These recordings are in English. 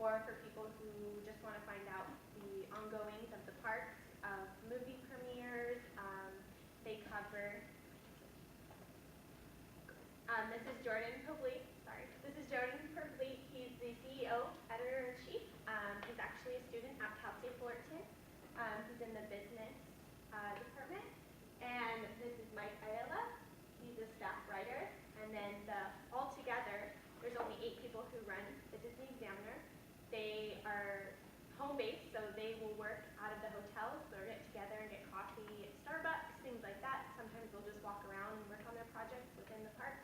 or for people who just want to find out the ongoings of the parks, of movie premieres. They cover, this is Jordan Publique, sorry. This is Jordan Publique. He's the CEO, editor-in-chief. He's actually a student at Cal State Fullerton. He's in the business department. And this is Mike Ayala. He's a staff writer. And then altogether, there's only 8 people who run the Disney Examiner. They are home-based, so they will work out of the hotels. They'll get together and get coffee at Starbucks, things like that. Sometimes they'll just walk around and work on their projects within the park.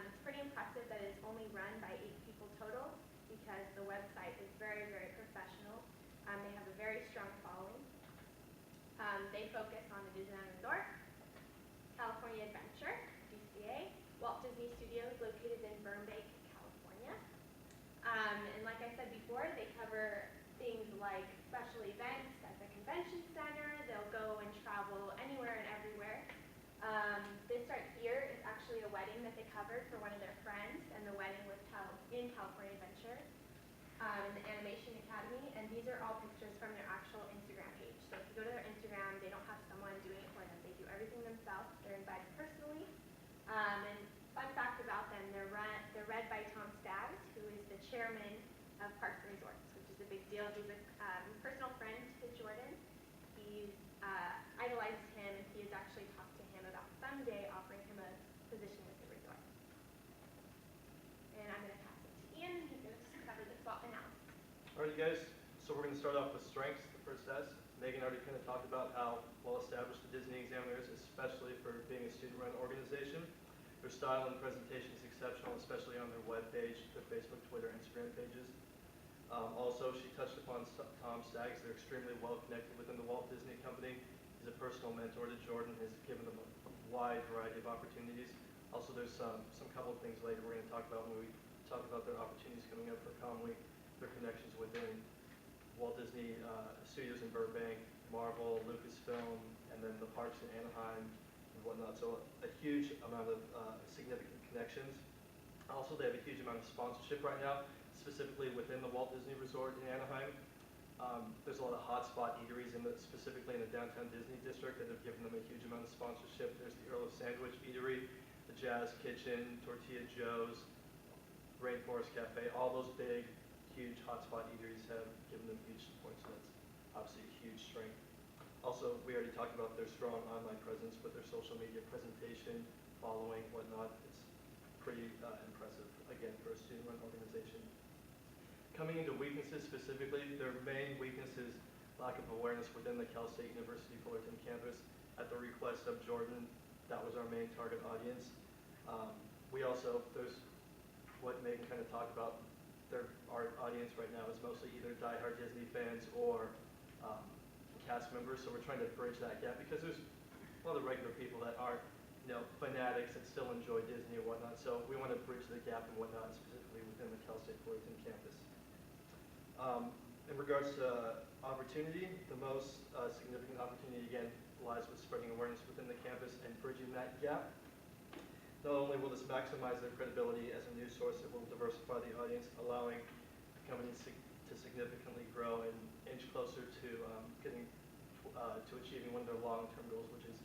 It's pretty impressive that it's only run by 8 people total because the website is very, very professional. They have a very strong following. They focus on the Disneyland Resort, California Adventure, DCA, Walt Disney Studios located in Burbank, California. And like I said before, they cover things like special events at the convention center. They'll go and travel anywhere and everywhere. This right here is actually a wedding that they covered for one of their friends, and the wedding was held in California Adventure in the Animation Academy. And these are all pictures from their actual Instagram page. So if you go to their Instagram, they don't have someone doing it for them. They do everything themselves. They're invited personally. And fun fact about them, they're read by Tom Staggs, who is the chairman of Parks and Resorts, which is a big deal. He's a personal friend to Jordan. He's idolized him, and he has actually talked to him about someday offering him a position with the resort. And I'm going to pass it to Ian. He's going to cover the SWOT analysis. Alrighty guys, so we're going to start off with strengths, the first S. Megan already kind of talked about how well established the Disney Examiner is, especially for being a student-run organization. Their style and presentation is exceptional, especially on their web page, their Facebook, Twitter, Instagram pages. Also, she touched upon Tom Staggs. They're extremely well connected within the Walt Disney Company. He's a personal mentor to Jordan, has given them a wide variety of opportunities. Also, there's some couple of things later we're going to talk about when we talk about their opportunities coming up for Com Week, their connections within Walt Disney Studios in Burbank, Marvel, Lucasfilm, and then the parks in Anaheim and whatnot. So a huge amount of significant connections. Also, they have a huge amount of sponsorship right now, specifically within the Walt Disney Resort in Anaheim. There's a lot of hotspot eateries specifically in the downtown Disney district that have given them a huge amount of sponsorship. There's the Earl of Sandwich Eatery, the Jazz Kitchen, Tortilla Joe's, Rainforest Cafe. All those big, huge hotspot eateries have given them huge support, so that's obviously a huge strength. Also, we already talked about their strong online presence with their social media presentation, following, whatnot. It's pretty impressive, again, for a student-run organization. Coming into weaknesses specifically, their main weakness is lack of awareness within the Cal State University Fullerton campus. At the request of Jordan, that was our main target audience. We also, there's what Megan kind of talked about, our audience right now is mostly either diehard Disney fans or cast members, so we're trying to bridge that gap because there's a lot of regular people that aren't, fanatics that still enjoy Disney and whatnot, so we want to bridge the gap and whatnot, specifically within the Cal State Fullerton campus. In regards to opportunity, the most significant opportunity, again, lies with spreading awareness within the campus and bridging that gap. Not only will this maximize their credibility as a news source, it will diversify the audience, allowing the company to significantly grow and inch closer to getting to achieving one of their long-term goals, which is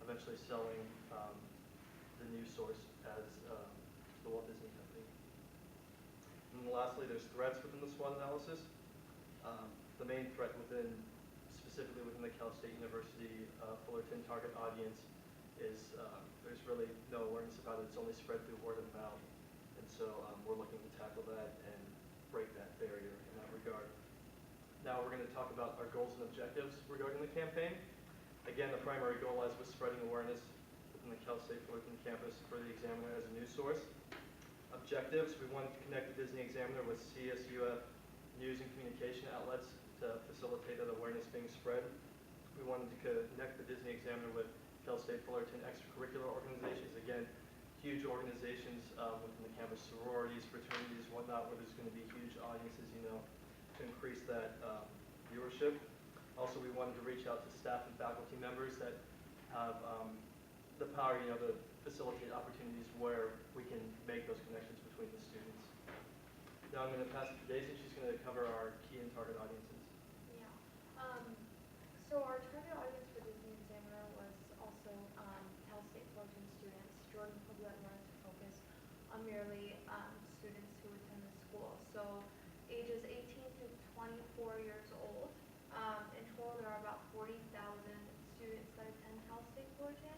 eventually selling the news source as the Walt Disney Company. And then lastly, there's threats within the SWOT analysis. The main threat specifically within the Cal State University Fullerton target audience is there's really no awareness about it. It's only spread through word of mouth. And so we're looking to tackle that and break that barrier in that regard. Now we're going to talk about our goals and objectives regarding the campaign. Again, the primary goal lies with spreading awareness within the Cal State Fullerton campus for the Examiner as a news source. Objectives, we want to connect the Disney Examiner with CSUF news and communication outlets to facilitate that awareness being spread. We wanted to connect the Disney Examiner with Cal State Fullerton extracurricular organizations. Again, huge organizations within the campus, sororities, fraternities, whatnot, where there's going to be huge audiences, to increase that viewership. Also, we wanted to reach out to staff and faculty members that have the power, to facilitate opportunities where we can make those connections between the students. Now I'm going to pass it to Daisy. She's going to cover our key and target audiences. Yeah. So our target audience for Disney Examiner was also Cal State Fullerton students. Jordan Pablet wanted to focus on merely students who attend the school. So ages 18 to 24 years old. In total, there are about 40,000 students that attend Cal State Fullerton.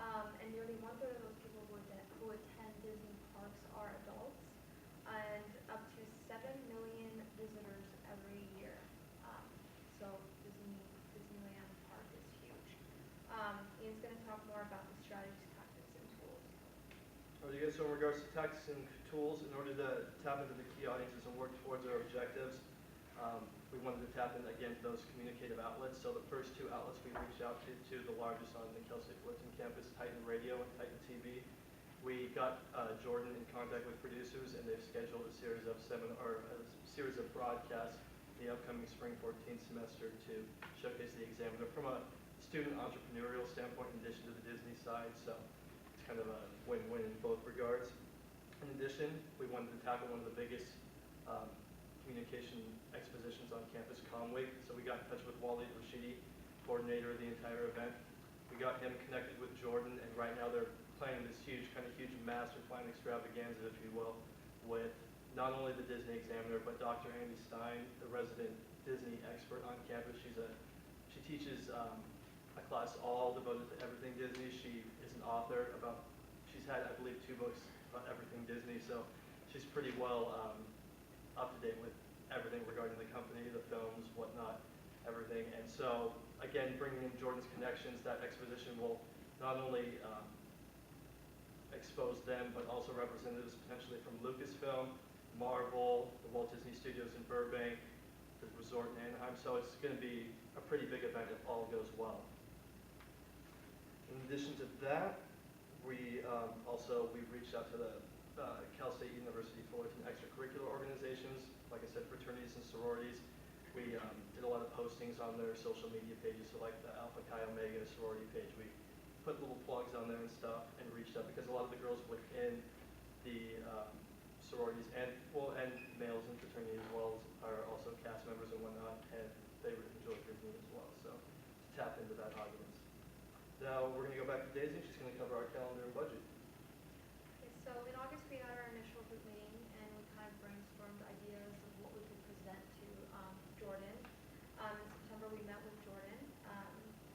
And nearly one-third of those people who attend Disney parks are adults. And up to 7 million visitors every year. So Disneyland Park is huge. Ian's going to talk more about the strategies, tactics, and tools. Alright, you guys, so in regards to tactics and tools, in order to tap into the key audiences and work towards our objectives, we wanted to tap in again to those communicative outlets. So the first two outlets we reached out to the largest on the Cal State Fullerton campus, Titan Radio and Titan TV. We got Jordan in contact with producers, and they've scheduled a series of broadcasts the upcoming spring 14 semester to showcase the Examiner from a student entrepreneurial standpoint in addition to the Disney side. So it's kind of a win-win in both regards. In addition, we wanted to tackle one of the biggest communication expositions on campus, Comm Week. So we got in touch with Wally Rashidi, coordinator of the entire event. We got him connected with Jordan, and right now they're planning this huge master plan extravaganza, if you will, with not only the Disney Examiner, but Dr. Andy Stein, the resident Disney expert on campus. She teaches a class all devoted to everything Disney. She is an author she's had, I believe, 2 books about everything Disney, so she's pretty well up to date with everything regarding the company, the films, whatnot, everything. And so, again, bringing in Jordan's connections, that exposition will not only expose them, but also representatives potentially from Lucasfilm, Marvel, the Walt Disney Studios in Burbank, the resort in Anaheim. So it's going to be a pretty big event if all goes well. In addition to that, we've reached out to the Cal State University Fullerton extracurricular organizations, like I said, fraternities and sororities. We did a lot of postings on their social media pages, so like the Alpha Chi Omega sorority page. We put little plugs on there and stuff and reached out because a lot of the girls within the sororities and males in fraternity as well are also cast members and whatnot, and they would enjoy Disney as well. So to tap into that audience. Now we're going to go back to Daisy. She's going to cover our calendar and budget. Okay, so in August we had our initial group meeting and we kind of brainstormed ideas of what we could present to Jordan. In September we met with Jordan,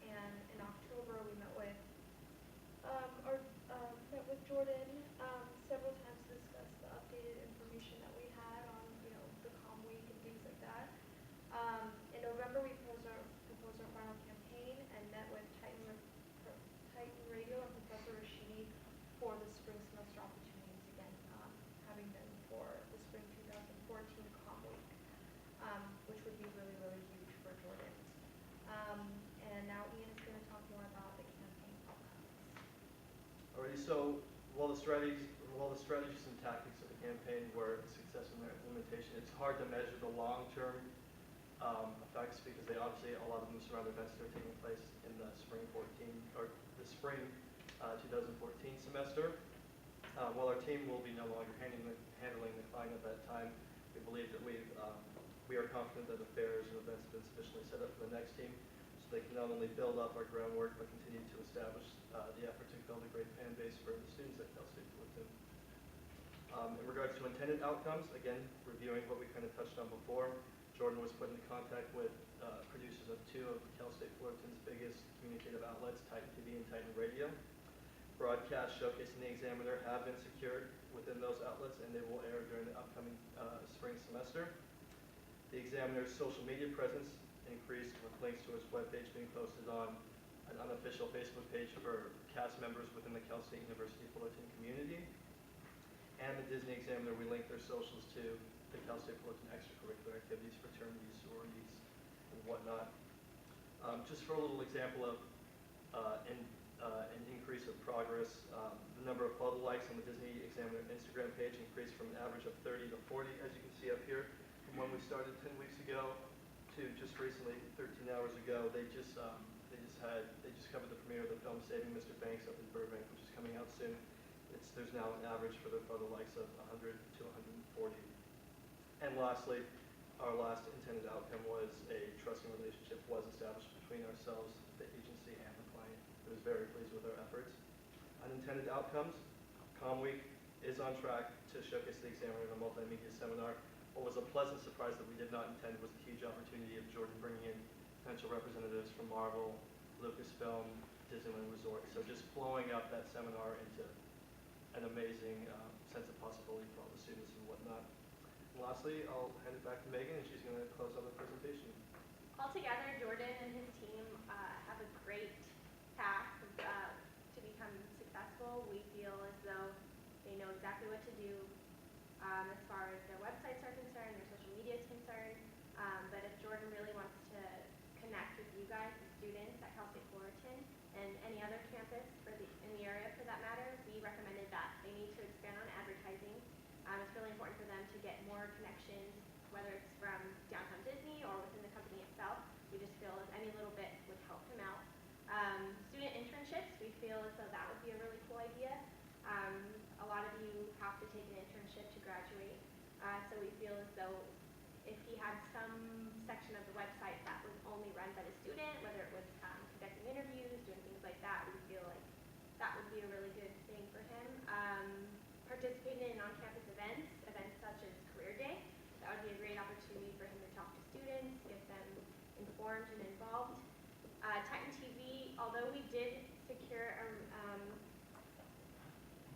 and in October we met with Jordan several times to discuss the updated information that we had on the Comm Week and things like that. In November we proposed our final campaign and met with Titan Radio and Professor Rashidi for the spring semester opportunities again, having them for the spring 2014 Comm Week, which would be really, really huge for Jordan. And now Ian is going to talk more about the campaign outcomes. Alrighty, so while the strategies and tactics of the campaign were a success in their implementation, it's hard to measure the long-term effects because a lot of them surround events that are taking place in the spring 2014 semester. While our team will be no longer handling the client at that time, we believe that we are confident that the fairs and events have been sufficiently set up for the next team, so they can not only build up our groundwork but continue to establish the effort to build a great fan base for the students at Cal State Fullerton. In regards to intended outcomes, again, reviewing what we kind of touched on before, Jordan was put into contact with producers of 2 of Cal State Fullerton's biggest communicative outlets, Titan TV and Titan Radio. Broadcasts showcasing the Examiner have been secured within those outlets, and they will air during the upcoming spring semester. The Examiner's social media presence increased with links to its webpage being posted on an unofficial Facebook page for cast members within the Cal State University Fullerton community. And the Disney Examiner, we link their socials to the Cal State Fullerton extracurricular activities, fraternities, sororities, and whatnot. Just for a little example of an increase of progress, the number of photo likes on the Disney Examiner Instagram page increased from an average of 30 to 40, as you can see up here, from when we started 10 weeks ago to just recently, 13 hours ago. They just covered the premiere of the film Saving Mr. Banks up in Burbank, which is coming out soon. There's now an average for the photo likes of 100 to 140 And lastly, our last intended outcome was a trusting relationship was established between ourselves, the agency, and the client. It was very pleased with our efforts. Unintended outcomes, Com Week is on track to showcase the examiner in a multimedia seminar. What was a pleasant surprise that we did not intend was the huge opportunity of Jordan bringing in potential representatives from Marvel, Lucasfilm, Disneyland Resort. So just blowing up that seminar into an amazing sense of possibility for all the students and whatnot. And lastly, I'll hand it back to Megan, and she's going to close out the presentation. Altogether, Jordan and his team have a great path to become successful. We feel as though they know exactly what to do as far as their websites are concerned, their social media is concerned. But if Jordan really wants to connect with you guys, the students at Cal State Fullerton, and any other campus in the area for that matter, we recommended that they need to expand on advertising. It's really important for them to get more connections, whether it's from downtown Disney or within the company itself. We just feel as any little bit would help him out. Student internships, we feel as though that would be a really cool idea. A lot of you have to take an internship to graduate, so we feel as though if he had some section of the website that was only run by the student, whether it was conducting interviews, doing things like that, we feel like that would be a really good thing for him. Participating in on-campus events such as Career Day, that would be a great opportunity for him to talk to students, get them informed and involved. Titan TV, although we did secure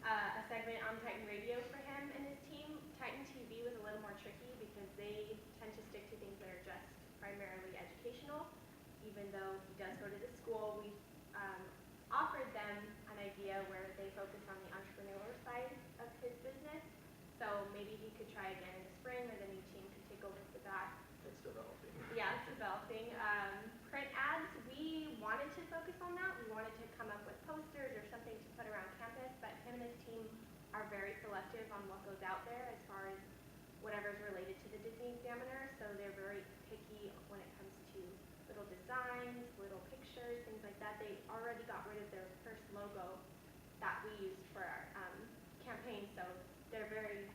a segment on Titan Radio for him and his team, Titan TV was a little more tricky because they tend to stick to things that are just primarily educational. Even though he does go to the school, we offered them an idea where they focus on the entrepreneur side of his business. So maybe he could try again in the spring, or the new team could take over for that. It's developing. Yeah, it's developing. Print ads, we wanted to focus on that. We wanted to come up with posters or something to put around campus, but him and his team are very selective on what goes out there as far as whatever's related to the Disney Examiner. So they're very picky when it comes to little designs, little pictures, things like that. They already got rid of their first logo that we used for our campaign, so they're very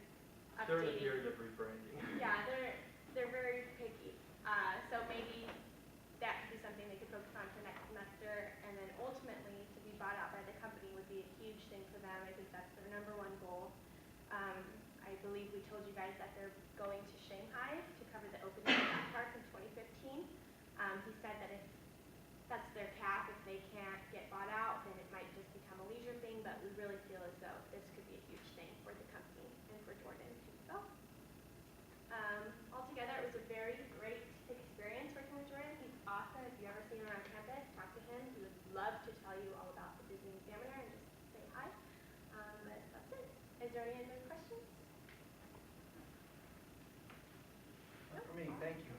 They're in a updating. period of rebranding. Yeah, they're very picky. So maybe that could be something they could focus on for next semester, and then ultimately to be bought out by the company would be a huge thing for them. I think that's their #1 goal. I believe we told you guys that they're going to Shanghai to cover the opening of that park in 2015. He said that if that's their path, if they can't get bought out, then it might just become a leisure thing, but we really feel as though this could be a huge thing for the company and for Jordan himself. Altogether, it was a very great experience working with Jordan. He's awesome. If you've ever seen him around campus, talk to him. He would love to tell you all about the Disney Examiner and just say hi. But that's it. Is there any other questions? Not for me, thank you.